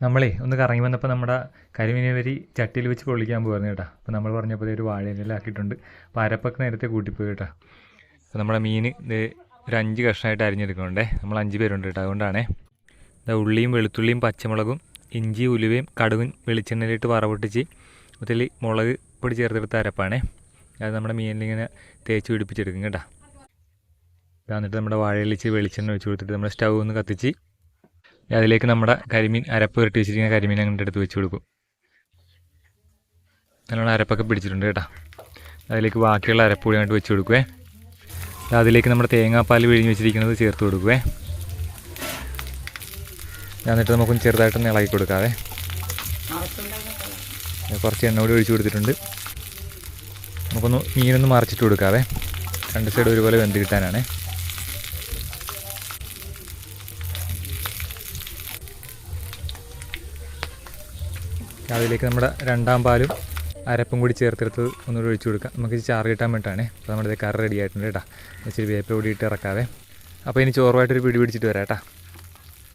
നമ്മളേ ഒന്ന് കറങ്ങി വന്നപ്പോൾ നമ്മുടെ കരിമീനെ വരി ചട്ടിയിൽ വെച്ച് പൊള്ളിക്കാൻ പോകുന്നു കേട്ടോ. അപ്പോൾ നമ്മൾ പറഞ്ഞപ്പോൾ ഒരു വാഴയിലെല്ലാം ആക്കിയിട്ടുണ്ട്. അപ്പോൾ അരപ്പൊക്കെ നേരത്തെ കൂട്ടിപ്പോയി കേട്ടോ. അപ്പോൾ നമ്മുടെ മീൻ ഇത് ഒരു 5 കഷ്ണമായിട്ട് അരിഞ്ഞെടുക്കുന്നുണ്ടേ. നമ്മൾ 5 പേരുണ്ട് കേട്ടോ. അതുകൊണ്ടാണേ ഉള്ളിയും വെളുത്തുള്ളിയും പച്ചമുളകും ഇഞ്ചി ഉലുവയും കടുകും വെളിച്ചെണ്ണയിലിട്ട് വറവിട്ടിച്ച് അതിൽ മുളക് പൊടി ചേർത്തെടുത്ത അരപ്പാണേ. അത് നമ്മുടെ മീനിലിങ്ങനെ തേച്ച് പിടിപ്പിച്ചെടുക്കും കേട്ടോ. എന്നിട്ട് നമ്മുടെ വാഴയിലിച്ച് വെളിച്ചെണ്ണ ഒഴിച്ച് കൊടുത്തിട്ട് നമ്മുടെ സ്റ്റൗ ഒന്ന് കത്തിച്ച് അതിലേക്ക് നമ്മുടെ കരിമീൻ അരപ്പ് പുരട്ടി വെച്ചിരിക്കുന്ന കരിമീൻ അങ്ങോട്ട് എടുത്ത് വെച്ച് കൊടുക്കും. നല്ലോണം അരപ്പൊക്കെ പിടിച്ചിട്ടുണ്ട് കേട്ടോ. അതിലേക്ക് ബാക്കിയുള്ള അരപ്പ് കൂടി അങ്ങോട്ട് വെച്ച് കൊടുക്കുവേ. അതിലേക്ക് നമ്മുടെ തേങ്ങാപ്പാൽ പിഴിഞ്ഞ് വെച്ചിരിക്കുന്നത് ചേർത്ത് കൊടുക്കുവേ. എന്നിട്ട് നമുക്കൊന്ന് ചെറുതായിട്ടൊന്ന് ഇളകി കൊടുക്കാവേ. കുറച്ച് എണ്ണ കൂടി ഒഴിച്ച് കൊടുത്തിട്ടുണ്ട്. നമുക്കൊന്ന് മീനൊന്ന് മറിച്ചിട്ട് കൊടുക്കാവേ. 2 സൈഡ് ഒരുപോലെ വെന്ത് കിട്ടാനാണ്. അതിലേക്ക് നമ്മുടെ 2ാം പാലും അരപ്പും കൂടി ചേർത്തെടുത്ത് ഒന്നുകൂടി ഒഴിച്ച് കൊടുക്കാം. നമുക്ക് ചാറ് കിട്ടാൻ വേണ്ടിയിട്ടാണ്. അപ്പോൾ നമ്മുടെ കറി റെഡി ആയിട്ടുണ്ട് കേട്ടോ. ഇച്ചിരി വേപ്പ് കൂടി ഇട്ട് ഇറക്കാവേ. അപ്പോൾ ഇനി ചോറുമായിട്ടൊരു പിടി പിടിച്ചിട്ട് വരാം കേട്ടോ.